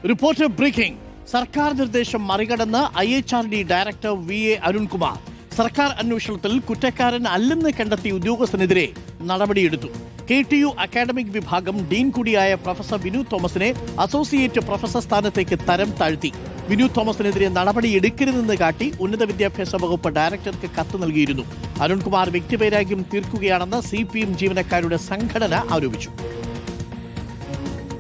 Reporter breaking. സർക്കാർ നിർദ്ദേശം മറികടന്ന് IHRD ഡയറക്ടർ VA അരുൺകുമാർ സർക്കാർ അന്വേഷണത്തിൽ കുറ്റക്കാരൻ അല്ലെന്ന് കണ്ടെത്തിയ ഉദ്യോഗസ്ഥനെതിരെ നടപടിയെടുത്തു. KTU അക്കാഡമിക് വിഭാഗം ഡീൻ കൂടിയായ പ്രൊഫസർ വിനു തോമസിനെ അസോസിയേറ്റ് പ്രൊഫസർ സ്ഥാനത്തേക്ക് തരം താഴ്ത്തി. വിനു തോമസിനെതിരെ നടപടിയെടുക്കരുതെന്ന് കാട്ടി ഉന്നത വിദ്യാഭ്യാസ വകുപ്പ് ഡയറക്ടർക്ക് കത്ത് നൽകിയിരുന്നു. അരുൺകുമാർ വ്യക്തിവൈരാഗ്യം തീർക്കുകയാണെന്ന് CPM ജീവനക്കാരുടെ സംഘടന ആരോപിച്ചു.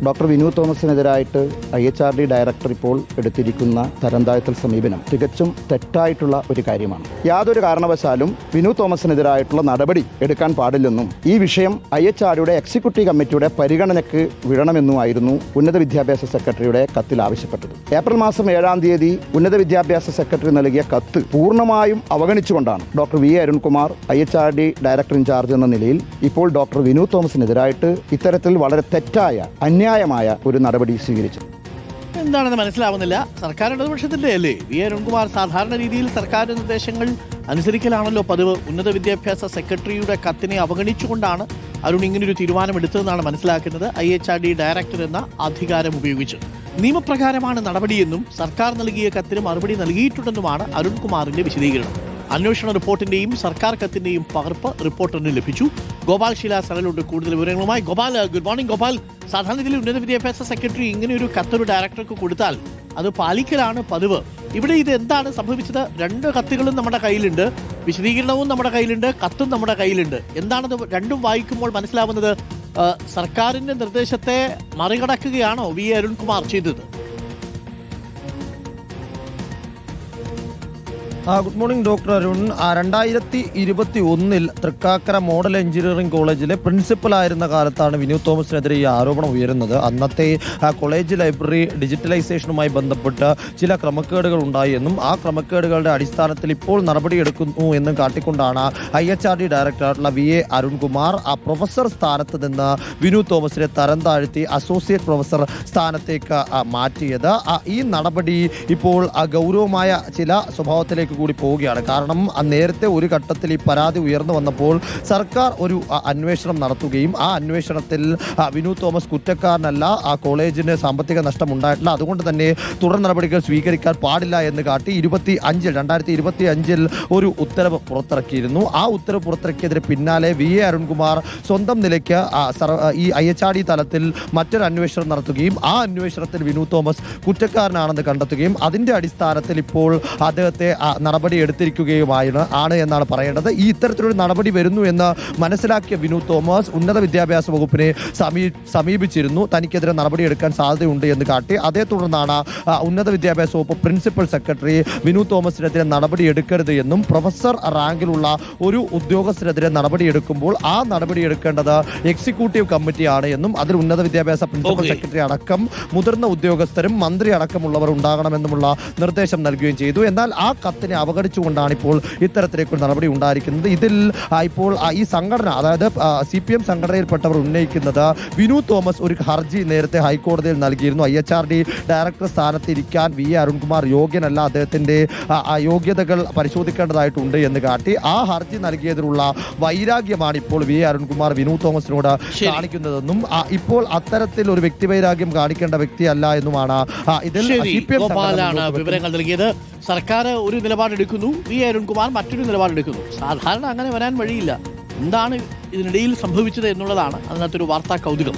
ഡോക്ടർ വിനു തോമസിനെതിരായിട്ട് IHRD ഡയറക്ടർ ഇപ്പോൾ എടുത്തിരിക്കുന്ന തരംതാഴ്ത്തൽ സമീപനം തികച്ചും തെറ്റായിട്ടുള്ള ഒരു കാര്യമാണ്. യാതൊരു കാരണവശാലും വിനു തോമസിനെതിരായിട്ടുള്ള നടപടി എടുക്കാൻ പാടില്ലെന്നും ഈ വിഷയം IHRDയുടെ എക്സിക്യൂട്ടീവ് കമ്മിറ്റിയുടെ പരിഗണനയ്ക്ക് വിടണമെന്നുമായിരുന്നു ഉന്നത വിദ്യാഭ്യാസ സെക്രട്ടറിയുടെ കത്തിൽ ആവശ്യപ്പെട്ടത്. ഏപ്രിൽ മാസം 7-ാം തീയതി ഉന്നത വിദ്യാഭ്യാസ സെക്രട്ടറി നൽകിയ കത്ത് പൂർണ്ണമായും അവഗണിച്ചുകൊണ്ടാണ് doctor VA Arunkumar IHRD director incharge എന്ന നിലയിൽ ഇപ്പോൾ ഡോക്ടർ വിനു തോമസിനെതിരായിട്ട് ഇത്തരത്തിൽ വളരെ തെറ്റായ അന്യായമായ ഒരു നടപടി സ്വീകരിച്ചു. എന്താണെന്ന് മനസ്സിലാവുന്നില്ല. സർക്കാർ ഇടതുപക്ഷത്തിന്റെ അല്ലേ? VA അരുൺകുമാർ സാധാരണ രീതിയിൽ സർക്കാർ നിർദ്ദേശങ്ങൾ അനുസരിക്കലാണല്ലോ പതിവ്. ഉന്നത വിദ്യാഭ്യാസ സെക്രട്ടറിയുടെ കത്തിനെ അവഗണിച്ചുകൊണ്ടാണ് അരുൺ ഇങ്ങനൊരു തീരുമാനമെടുത്തതെന്നാണ് മനസ്സിലാക്കുന്നത്. IHRD ഡയറക്ടർ എന്ന അധികാരം ഉപയോഗിച്ച് നിയമപ്രകാരമാണ് നടപടിയെന്നും സർക്കാർ നൽകിയ കത്തിന് മറുപടി നൽകിയിട്ടുണ്ടെന്നുമാണ് അരുൺകുമാറിന്റെ വിശദീകരണം. അന്വേഷണ റിപ്പോർട്ടിന്റെയും സർക്കാർ കത്തിന്റെയും പകർപ്പ് റിപ്പോർട്ടറിന് ലഭിച്ചു. ഗോപാൽ ശിലാസനലുണ്ട് കൂടുതൽ വിവരങ്ങളുമായി. Gopal, good morning. ഗോപാൽ, സാധാരണ ഇതിൽ ഉന്നത വിദ്യാഭ്യാസ സെക്രട്ടറി ഇങ്ങനെ ഒരു കത്തൊരു ഡയറക്ടർക്ക് കൊടുത്താൽ അത് പാലിക്കലാണ് പതിവ്. ഇവിടെ ഇത് എന്താണ് സംഭവിച്ചത്? രണ്ട് കത്തുകളും നമ്മുടെ കയ്യിലുണ്ട്, വിശദീകരണവും നമ്മുടെ കയ്യിലുണ്ട്, കത്തും നമ്മുടെ കയ്യിലുണ്ട്. എന്താണത് രണ്ടും വായിക്കുമ്പോൾ മനസ്സിലാവുന്നത്? സർക്കാരിന്റെ നിർദ്ദേശത്തെ മറികടക്കുകയാണോ VA അരുൺകുമാർ ചെയ്തത്? Good morning doctor Arun. 2021 Thrikkakara model engineering കോളേജിലെ പ്രിൻസിപ്പലായിരുന്ന കാലത്താണ് വിനു തോമസിനെതിരെ ഈ ആരോപണം ഉയരുന്നത്. അന്നത്തെ കോളേജ് ലൈബ്രറി ഡിജിറ്റലൈസേഷനുമായി ബന്ധപ്പെട്ട് ചില ക്രമക്കേടുകൾ ഉണ്ടായി എന്നും ആ ക്രമക്കേടുകളുടെ അടിസ്ഥാനത്തിൽ ഇപ്പോൾ നടപടിയെടുക്കുന്നു എന്നും കാട്ടിക്കൊണ്ടാണ് IHRD ഡയറക്ടറായിട്ടുള്ള VA അരുൺകുമാർ ആ പ്രൊഫസർ സ്ഥാനത്ത് നിന്ന് വിനു തോമസിനെ തരം താഴ്ത്തി അസോസിയേറ്റ് പ്രൊഫസർ സ്ഥാനത്തേക്ക് മാറ്റിയത്. ഈ നടപടി ഇപ്പോൾ ഗൗരവമായ ചില സ്വഭാവത്തിലേക്ക് കൂടി പോവുകയാണ്. കാരണം നേരത്തെ ഒരു ഘട്ടത്തിൽ ഈ പരാതി ഉയർന്നു വന്നപ്പോൾ സർക്കാർ ഒരു അന്വേഷണം നടത്തുകയും ആ അന്വേഷണത്തിൽ വിനു തോമസ് കുറ്റക്കാരനല്ല, ആ കോളേജിന് സാമ്പത്തിക നഷ്ടം ഉണ്ടായിട്ടില്ല, അതുകൊണ്ട് തന്നെ തുടർ നടപടികൾ സ്വീകരിക്കാൻ പാടില്ല എന്ന് കാട്ടി 2025 ഒരു ഉത്തരവ് പുറത്തിറക്കിയിരുന്നു. ആ ഉത്തരവ് പുറത്തിറക്കിയതിന് പിന്നാലെ VA അരുൺകുമാർ സ്വന്തം നിലയ്ക്ക് ഈ IHRD തലത്തിൽ മറ്റൊരു അന്വേഷണം നടത്തുകയും ആ അന്വേഷണത്തിൽ വിനു തോമസ് കുറ്റക്കാരനാണെന്ന് കണ്ടെത്തുകയും അതിന്റെ അടിസ്ഥാനത്തിൽ ഇപ്പോൾ അദ്ദേഹത്തെ നടപടി എടുത്തിരിക്കുകയുമാണ് എന്നാണ് പറയേണ്ടത്. ഈ ഇത്തരത്തിലൊരു നടപടി വരുന്നു എന്ന് മനസ്സിലാക്കിയ വിനു തോമസ് ഉന്നത വിദ്യാഭ്യാസ വകുപ്പിനെ സമീപിച്ചിരുന്നു. തനിക്കെതിരെ നടപടിയെടുക്കാൻ സാധ്യതയുണ്ട് എന്ന് കാട്ടി. അതേ തുടർന്നാണ് ഉന്നത വിദ്യാഭ്യാസ വകുപ്പ് പ്രിൻസിപ്പൽ സെക്രട്ടറി വിനു തോമസിനെതിരെ നടപടിയെടുക്കരുത് എന്നും പ്രൊഫസർ റാങ്കിലുള്ള ഒരു ഉദ്യോഗസ്ഥനെതിരെ നടപടിയെടുക്കുമ്പോൾ ആ നടപടിയെടുക്കേണ്ടത് എക്സിക്യൂട്ടീവ് കമ്മിറ്റിയാണ് എന്നും അതിൽ ഉന്നത വിദ്യാഭ്യാസ പ്രിൻസിപ്പൽ സെക്രട്ടറി അടക്കം മുതിർന്ന ഉദ്യോഗസ്ഥരും മന്ത്രി അടക്കമുള്ളവർ ഉണ്ടാകണമെന്നുമുള്ള നിർദ്ദേശം നൽകുകയും ചെയ്തു. എന്നാൽ ആ കത്തിനെ അവഗണിച്ചുകൊണ്ടാണ് ഇപ്പോൾ ഇത്തരത്തിലേക്കൊരു നടപടി ഉണ്ടായിരിക്കുന്നത്. ഇതിൽ ഇപ്പോൾ ഈ സംഘടന, അതായത് CPM സംഘടനയിൽപ്പെട്ടവർ ഉന്നയിക്കുന്നത് വിനു തോമസ് ഒരു ഹർജി നേരത്തെ ഹൈക്കോടതിയിൽ നൽകിയിരുന്നു. IHRD ഡയറക്ടർ സ്ഥാനത്ത് ഇരിക്കാൻ VA അരുൺകുമാർ യോഗ്യനല്ല, അദ്ദേഹത്തിന്റെ യോഗ്യതകൾ പരിശോധിക്കേണ്ടതായിട്ടുണ്ട് എന്ന് കാട്ടി ആ ഹർജി നൽകിയതിനുള്ള വൈരാഗ്യമാണ് ഇപ്പോൾ VA അരുൺകുമാർ വിനു തോമസിനോട് കാണിക്കുന്നതെന്നും ഇപ്പോൾ അത്തരത്തിൽ ഒരു വ്യക്തിവൈരാഗ്യം കാണിക്കേണ്ട വ്യക്തിയല്ല എന്നുമാണ് ഇതിൽ CPM വിവരങ്ങൾ നൽകിയത്. സർക്കാർ ഒരു നിലപാടെടുക്കുന്നു, VA അരുൺകുമാർ മറ്റൊരു നിലപാടെടുക്കുന്നു. സാധാരണ അങ്ങനെ വരാൻ വഴിയില്ല. എന്താണ് ഇതിനിടയിൽ സംഭവിച്ചത് എന്നുള്ളതാണ് അതിനകത്തൊരു വാർത്താ കൗതുകം.